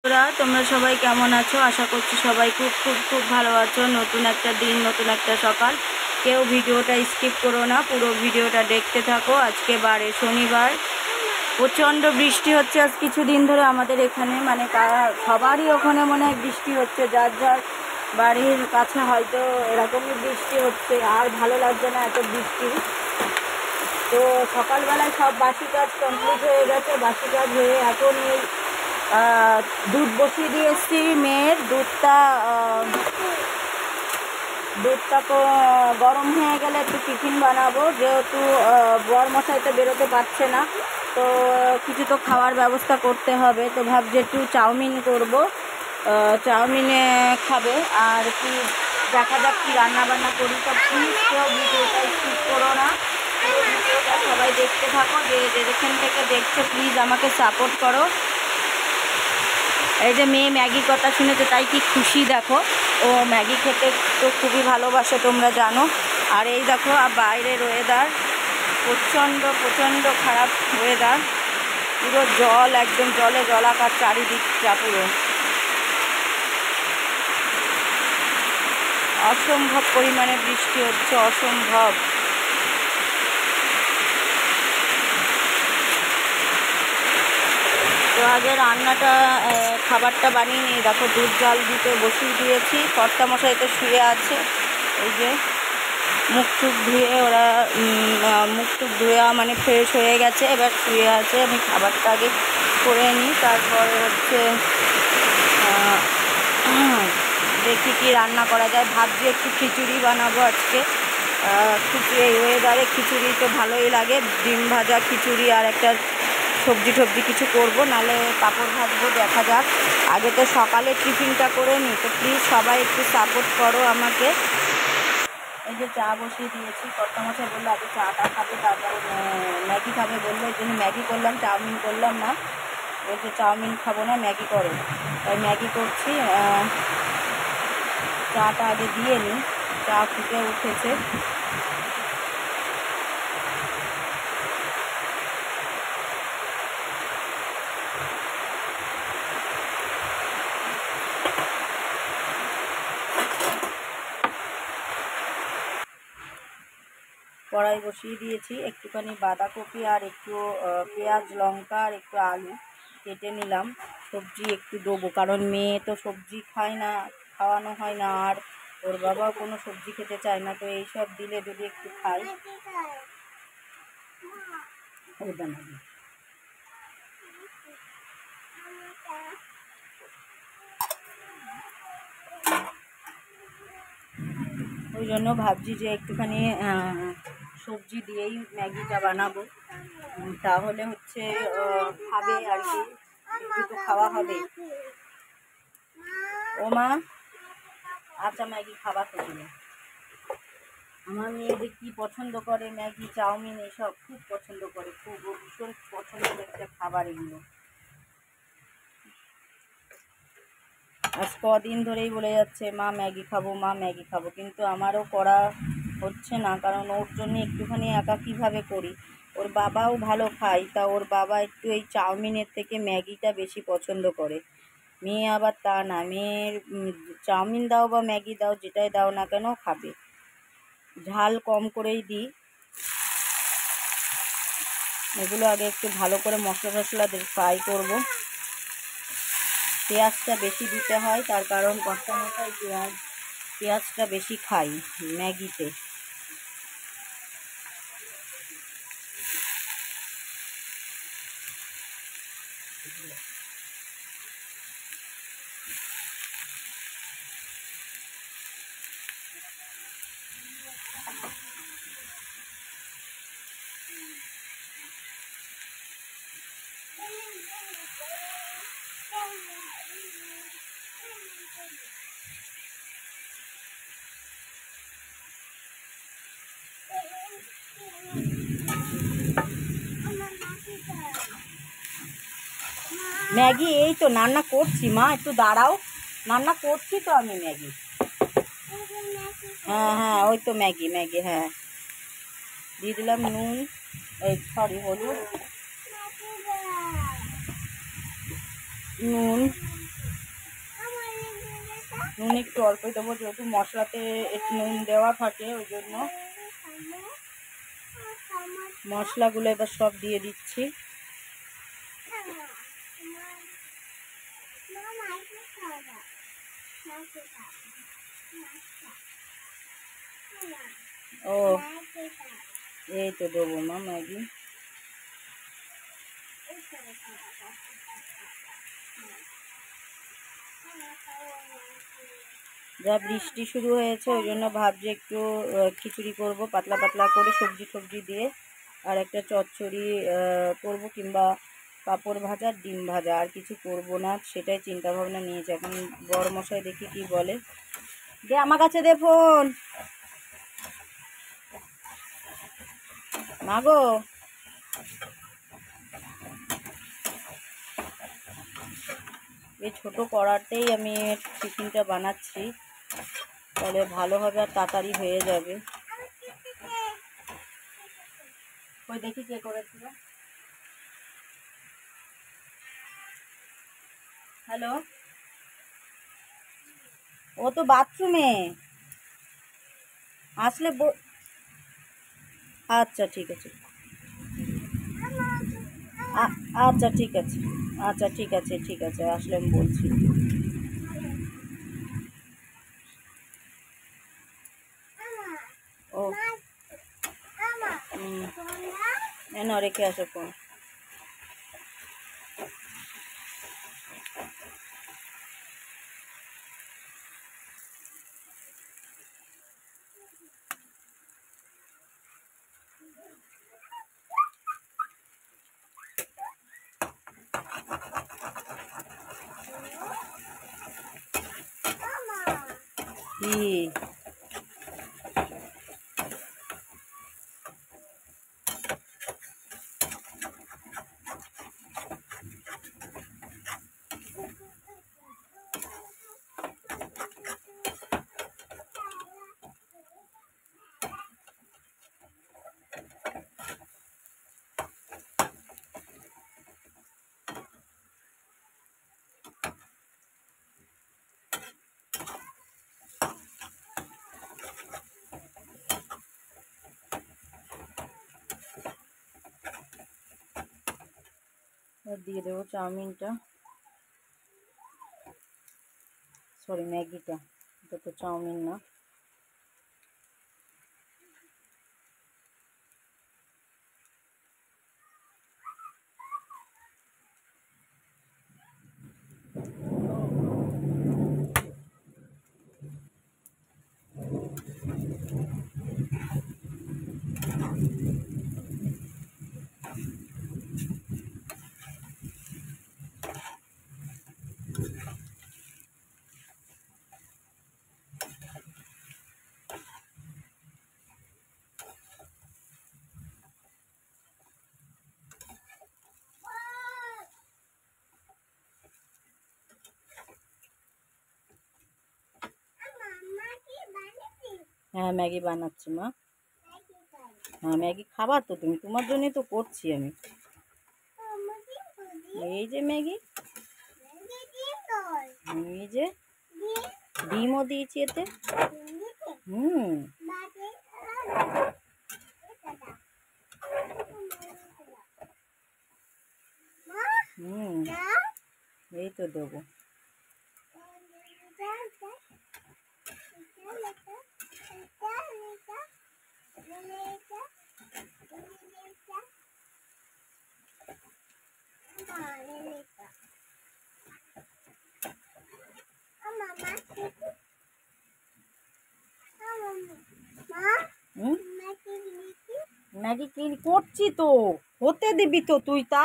তোমরা সবাই কেমন আছো? আশা করছি সবাই খুব খুব খুব ভালো আছো। নতুন একটা দিন, নতুন একটা সকাল। কেউ ভিডিওটা স্কিপ করো না, পুরো ভিডিওটা দেখতে থাকো। আজকে বারে শনিবার, প্রচণ্ড বৃষ্টি হচ্ছে আজ কিছুদিন ধরে আমাদের এখানে, মানে সবারই ওখানে মনে হয় বৃষ্টি হচ্ছে। যার যার বাড়ির কাছে হয়তো এরকমই বৃষ্টি হচ্ছে। আর ভালো লাগছে না এত বৃষ্টি। তো সকালবেলায় সব বাসি কাজ কমপ্লিট হয়ে গেছে। বাসি কাজ হয়ে এখন এই দুধ বসিয়ে দিয়ে এসছি। মেয়ের দুধটা গরম হয়ে গেলে একটু টিফিন বানাবো, যেহেতু বরমশাই তো বেরোতে পারছে না, তো কিছু তো খাওয়ার ব্যবস্থা করতে হবে। তো ভাবছি একটু চাউমিন করব, চাউমিনে খাবে। আর কি দেখা যাক কি রান্নাবান্না করি। তো প্লিজ কেউ ভিডিওটা স্কিপ করো না, ভিডিওটা সবাই দেখতে থাকো। যেখান থেকে দেখছো প্লিজ আমাকে সাপোর্ট করো। এই যে মেয়ে ম্যাগির কথা শুনেছে, তাই কি খুশি দেখো। ও ম্যাগি খেতে তো খুবই ভালোবাসে, তোমরা জানো। আর এই দেখো বাইরের ওয়েদার প্রচণ্ড প্রচণ্ড খারাপ ওয়েদার। পুরো জল, একদম জলে জলাকার চারিদিকটা পুরো। অসম্ভব পরিমাণে বৃষ্টি হচ্ছে, অসম্ভব। তো আগে রান্নাটা খাবারটা বানিয়ে নিই। দেখো দুধ জাল দিতে বসিয়ে দিয়েছি। কর্তামশাই তো শুয়ে আছে। এই যে মুখ টুক ধুয়ে ওরা মুখ টুক ধুয়ে মানে ফ্রেশ হয়ে গেছে, এবার শুয়ে আছে। আমি খাবারটা আগে করে নিই, তারপরে হচ্ছে দেখি কি রান্না করা যায়। ভাবছি একটু খিচুড়ি বানাবো আজকে। খিচুড়ি এই ওয়েদারে খিচুড়ি তো ভালোই লাগে। ডিম ভাজা খিচুড়ি আর একটা সবজি টবজি কিছু করবো, নাহলে পাঁপড় ভাজবো, দেখা যাক। আগে তো সকালে টিফিনটা করে নিই। তো প্লিজ সবাই একটু সাপোর্ট করো আমাকে। এই যে চা বসিয়ে দিয়েছি। কর্তামশাই বললো আগে চাটা খাবে, তারপরে ম্যাগি খাবে বললো, এই জন্য ম্যাগি করলাম, চাউমিন করলাম না। বলছে চাউমিন খাবো না, ম্যাগি করো। তাই ম্যাগি করছি। চাটা আগে দিয়ে নিই, চা ফুটে উঠেছে। কড়াই বসিয়ে দিয়েছি। একটুখানি বাঁধাকপি আর একটু পেঁয়াজ লঙ্কা আর একটু আলু কেটে নিলাম। সবজি একটু দেবো, কারণ মেয়ে তো সবজি খায় না, খাওয়ানো হয় না। আর ওর বাবাও কোনো সবজি খেতে চায় না। তো এইসব দিলে যদি একটু খাই। ওই জন্য ভাবছি যে একটুখানি সবজি দিয়েই ম্যাগিটা বানাবো, তাহলে হচ্ছে খাবে আর কি, একটু তো খাওয়া হবে। ও মা, আচ্ছা ম্যাগি খাবার তো দিলে। আমার মেয়েদের কী পছন্দ করে, ম্যাগি চাউমিন এসব খুব পছন্দ করে, খুব ভীষণ পছন্দের একটা খাবার এগুলো। আজ কদিন ধরেই বলে যাচ্ছে মা ম্যাগি খাবো, মা ম্যাগি খাবো, কিন্তু আমারও করা হচ্ছে না, কারণ ওর জন্য একটুখানি একা কীভাবে করি। ওর বাবাও ভালো খায়, তা ওর বাবা একটু এই চাউমিনের থেকে ম্যাগিটা বেশি পছন্দ করে। মেয়ে আবার তা না, মেয়ের চাউমিন দাও বা ম্যাগি দাও, যেটাই দাও না কেন খাবে। ঝাল কম করেই দিই। এগুলো আগে একটু ভালো করে মশলা টশলা ফ্রাই করবো। পেঁয়াজটা বেশি দিতে হয়, তার কারণ কর্তামশাই পেঁয়াজটা বেশি খাই ম্যাগিতে। ম্যাগি এই তো রান্না করছি মা, একটু দাঁড়াও, রান্না করছি তো আমি ম্যাগি। হ্যাঁ হ্যাঁ, ওই তো ম্যাগি ম্যাগি, হ্যাঁ দিয়ে দিলাম নুন, এই সরি হলুদ, নুন, নুন একটু অল্পই দেবো, যেহেতু মশলাতে একটু নুন দেওয়া থাকে, ওই জন্য মশলাগুলো এবার সব দিয়ে দিচ্ছি। ও এই তো দেবো মা ম্যাগি। যা বৃষ্টি শুরু হয়েছে ওই জন্য ভাবছি একটু খিচুড়ি করব পাতলা পাতলা করে, সবজি টবজি দিয়ে, আর একটা চচ্চড়ি করব, কিংবা পাঁপড় ভাজা ডিম ভাজা, আর কিছু করব না, সেটাই চিন্তা ভাবনা নিয়েছি। এখন বড় মশাই দেখি কি বলে। দে আমার কাছে দে ফোন। মাগো এই ছোটো কড়াতেই আমি টিফিনটা বানাচ্ছি, তাহলে ভালো হবে আর তাড়াতাড়ি হয়ে যাবে। ওই দেখি কে করেছিল। হ্যালো, ও তো বাথরুমে আসলে আচ্ছা ঠিক আছে, আচ্ছা ঠিক আছে, আচ্ছা ঠিক আছে, ঠিক আছে, আসলে আমি বলছি। ও না, রেখে আসো ফোন। কি দিয়ে দেবো চাউমিনটা, সরি ম্যাগিটা, এটা তো চাউমিন না। হ্যাঁ ম্যাগি বানাচ্ছি মা। হ্যাঁ ম্যাগি খাবার তো তুমি, তোমার জন্যই তো করছি আমি। এই যে ম্যাগি, এই যে ডিমও দিয়েছি এতে। হুম হুম এই তো দেবো। ম্যাগি কি করছি তো, হতে দিবি তো তুই, তা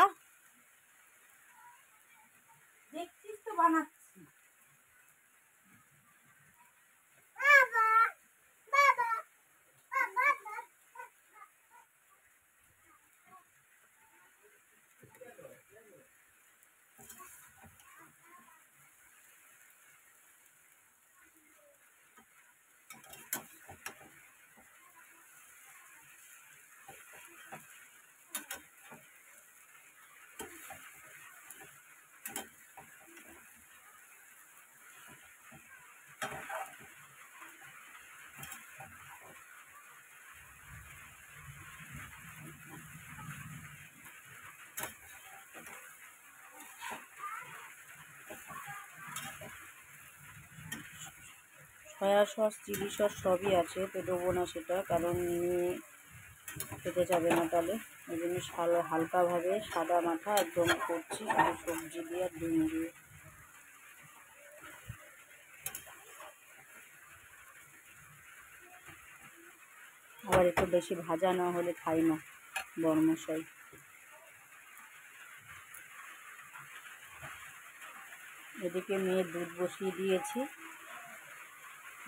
দেখছিস তো বানাচ্ছি। সয়া সস চিলি সস সবই আছে, তো দেবো না সেটা, কারণ খেতে যাবে না তাহলে। ওই জন্য হালকাভাবে সাদা মাথা একদম করছি, শুধু সবজি দিয়ে আর ডিম দিয়ে। আবার একটু বেশি ভাজা না হলে খাই না বরমশাই। এদিকে মেয়ে দুধ বসিয়ে দিয়েছি,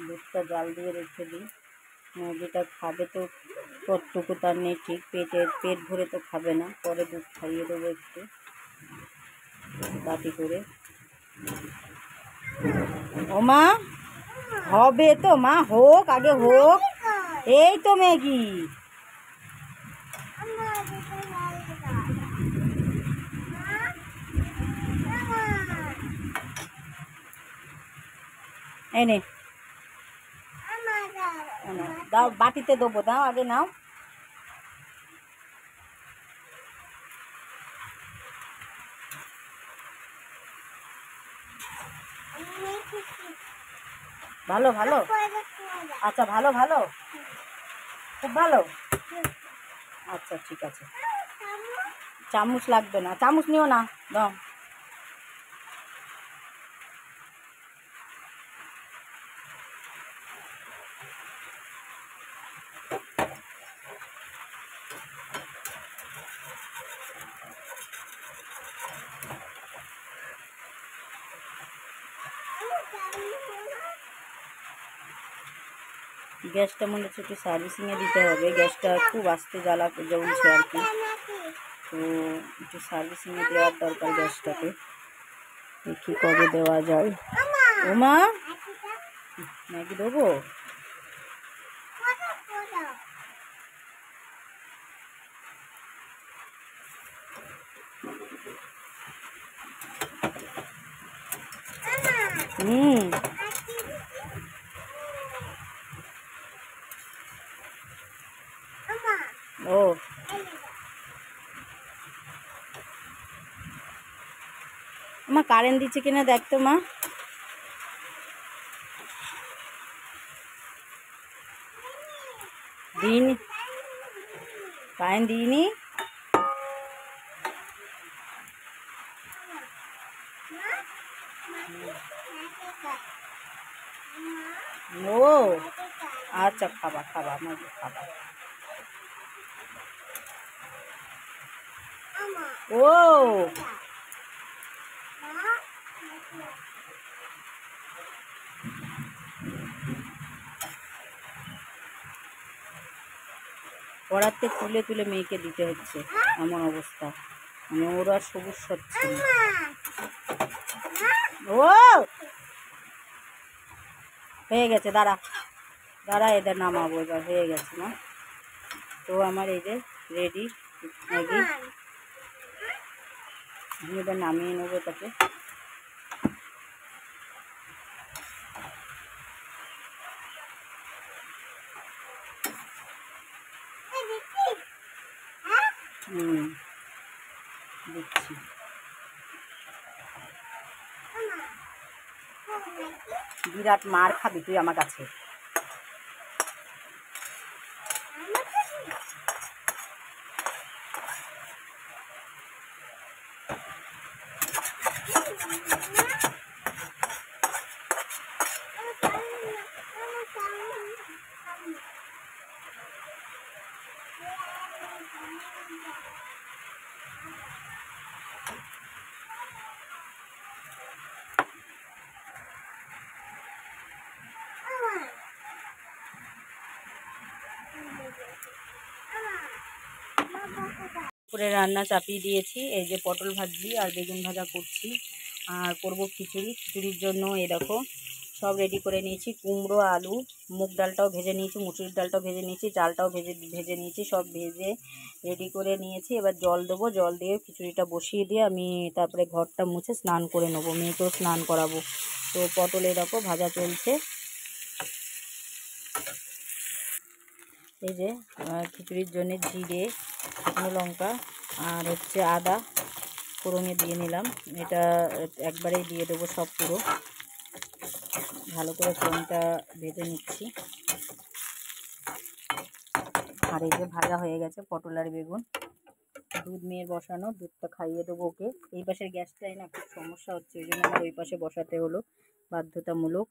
দুধটা জাল দিয়ে রেখে দিই। যেটা খাবে তো ততটুকু তার নেই ঠিক, পেট ভরে তো খাবে না, পরে দুধ খাইয়ে দেবো একটু বাটি করে। ও মা হবে তো মা, হোক আগে হোক। এই তো ম্যাগি, এনে দাও, বাটিতে দেবো, দাও আগে নাও। ভালো ভালো, আচ্ছা ভালো ভালো, খুব ভালো, আচ্ছা ঠিক আছে। চামচ লাগবে না, চামচ নিও না, দাও। গ্যাসটা মনে হচ্ছে একটু সার্ভিসিংয়ে দিতে হবে, গ্যাসটা খুব আস্তে জ্বলছে আর কি, তো একটু সার্ভিসিংয়ে দেওয়ার দরকার গ্যাসটাকে। দেখি কবে দেওয়া যায়। ও মা ম্যাগি দেবো? ও মা কারেন্ট দিচ্ছে কিনা দেখ তো মা। দিইনি, কারেন্ট দিইনি। ও আচ্ছা, খাবা খাবা ম্যাগি খাবা। ও কড়াতে তুলে তুলে মেয়েকে দিতে হচ্ছে, এমন অবস্থা, মানে ওর আর সবুজ হচ্ছে না। ও হয়ে গেছে, দাঁড়া দাঁড়া, এদের নামাবো এবার, হয়ে গেছে না। তো আমার এই যে রেডি ম্যাগি, আমি এবার নামিয়ে নেবো তাকে। দিচ্ছি। বিরাট মার খাবি তুই আমার কাছে। করে রান্না চাপিয়ে দিয়েছি, এই যে পটল ভাজি আর বেগুন ভাজা করছি, আর করব খিচুড়ি। খিচুড়ির জন্য এই দেখো সব রেডি করে নিয়েছি, কুমড়ো আলু, মুগ ডালটাও ভেজে নিয়েছি, মুসুরির ডালটাও ভেজে নিয়েছি, চালটাও ভেজে নিয়েছি, সব ভেজে রেডি করে নিয়েছি। এবার জল দেবো, জল দিয়ে খিচুড়িটা বসিয়ে দিয়ে আমি তারপরে ঘরটা মুছে স্নান করে নেবো, মেয়েকেও স্নান করাবো। তো পটলে দেখো ভাজা চলছে। এই যে খিচুড়ির জন্য জিরে, শুকনো লঙ্কা আর হচ্ছে আদা ফোড়নে দিয়ে নিলাম, এটা একবারেই দিয়ে দেবো সব পুরো ভালো করে ফোড়নটা ভেজে নিচ্ছি। আর এই যে ভাজা হয়ে গেছে পটল আর বেগুন। দুধ মেয়ের বসানো, দুধটা খাইয়ে দেবো ওকে। এই পাশের গ্যাসটাই না খুব সমস্যা হচ্ছে, ওই জন্য আমার ওই পাশে বসাতে হলো বাধ্যতামূলক।